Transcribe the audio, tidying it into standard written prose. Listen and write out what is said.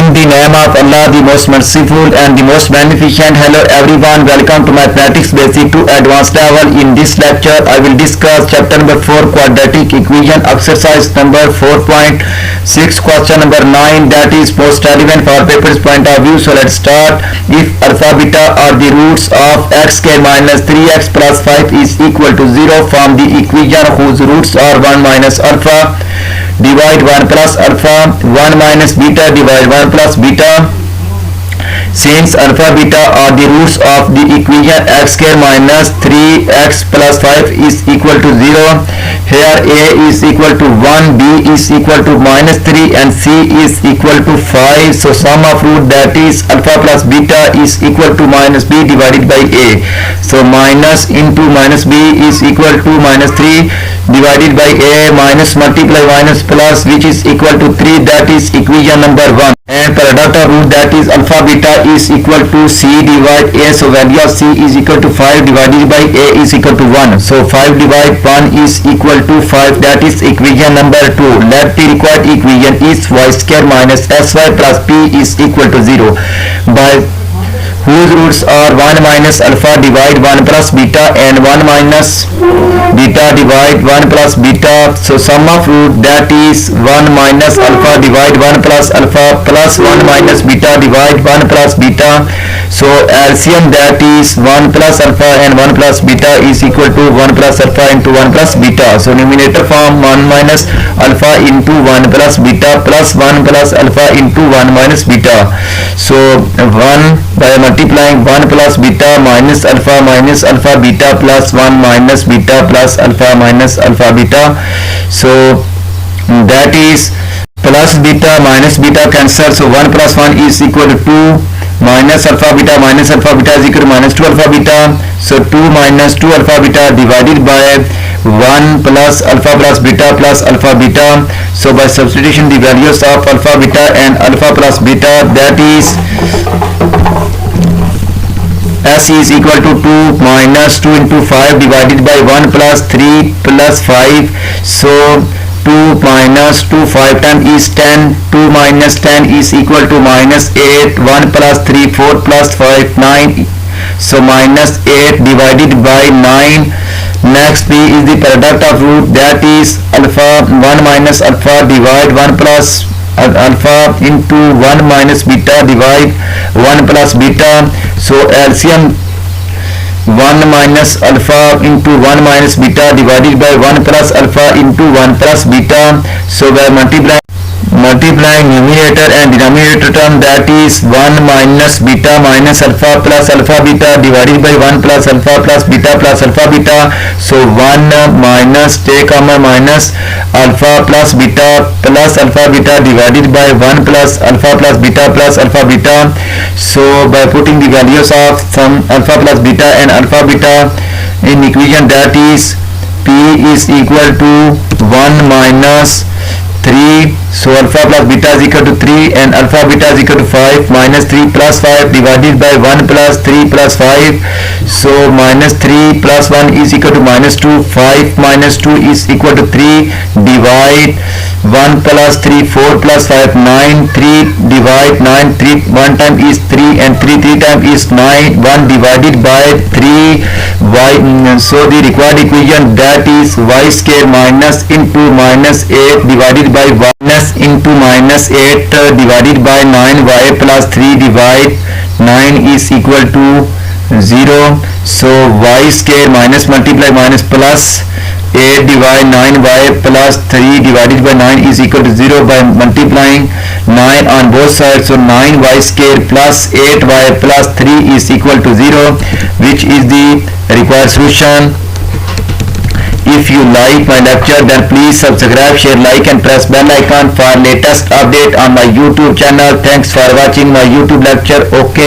In the name of Allah, the most merciful and the most beneficent. Hello everyone, welcome to Mathematics Basic to Advanced level. In this lecture, I will discuss chapter number 4, quadratic equation, exercise number 4.6, question number 9, that is most relevant for paper's point of view. So let's start. If alpha beta are the roots of x square minus 3x plus 5 is equal to 0, from the equation whose roots are 1 minus alpha divide 1 plus alpha, 1 minus beta divide 1 plus beta. Since alpha beta are the roots of the equation x square minus 3x plus 5 is equal to 0, here a is equal to 1, b is equal to minus 3 and c is equal to 5. So sum of root, that is alpha plus beta, is equal to minus b divided by a. So minus into minus b is equal to minus 3 divided by a, minus multiply minus plus, which is equal to 3, that is equation number 1. And product of root, that is alpha beta, is equal to c divide a. So value of c is equal to 5 divided by a is equal to 1. So 5 divide 1 is equal to 5, that is equation number 2. Let the required equation is y square minus sy plus p is equal to 0, by whose roots are 1 minus alpha divide 1 plus beta and 1 minus beta divide 1 plus beta. So sum of root, that is 1 minus alpha divide 1 plus alpha plus 1 minus beta divide 1 plus beta. So LCM, that is 1 plus alpha and 1 plus beta is equal to 1 plus alpha into 1 plus beta. So numerator form 1 minus alpha into 1 plus beta plus 1 plus alpha into 1 minus beta. So 1 by multiplying 1 plus beta minus alpha beta plus 1 minus beta plus alpha minus alpha beta. So that is plus beta minus beta cancel. So 1 plus 1 is equal to 2, minus alpha beta is equal to minus 2 alpha beta. So 2 minus 2 alpha beta divided by 1 plus alpha plus alpha beta. So by substitution the values of alpha beta and alpha plus beta, that is s is equal to 2 minus 2 into 5 divided by 1 plus 3 plus 5. So 2 minus 2 5 times is 10, 2 minus 10 is equal to minus 8, 1 plus 3 4 plus 5 9. So minus 8 divided by 9. Next b is the product of root, that is alpha 1 minus alpha divide 1 plus alpha into 1 minus beta divide 1 plus beta. So LCM 1 minus alpha into 1 minus beta divided by 1 plus alpha into 1 plus beta. So by multiplying numerator and denominator term, that is 1 minus beta minus alpha plus alpha beta divided by 1 plus alpha plus beta plus alpha beta. So 1 minus take comma minus alpha plus beta divided by 1 plus alpha plus beta. So by putting the values of some alpha plus beta and alpha beta in equation, that is p is equal to 1 minus 3. So alpha plus beta is equal to 3 and alpha beta is equal to 5, minus 3 plus 5 divided by 1 plus 3 plus 5. So minus 3 plus 1 is equal to minus 2, 5 minus 2 is equal to 3, divide 1 plus 3 4 plus 5 9, 3 divide 9, 3 1 time is 3 and 3 time is 9, 1 divided by 3 y. So the required equation, that is y square minus into minus 8 divided by minus into minus 8 divided by 9y plus 3 divide 9 is equal to 0. So y square minus multiply minus plus 8 divide 9y plus 3 divided by 9 is equal to 0 by multiplying 9 on both sides. So 9y square plus 8y plus 3 is equal to 0, which is the required solution. If you like my lecture, then please subscribe, share, like and press bell icon for latest update on my YouTube channel. Thanks for watching my YouTube lecture. Okay.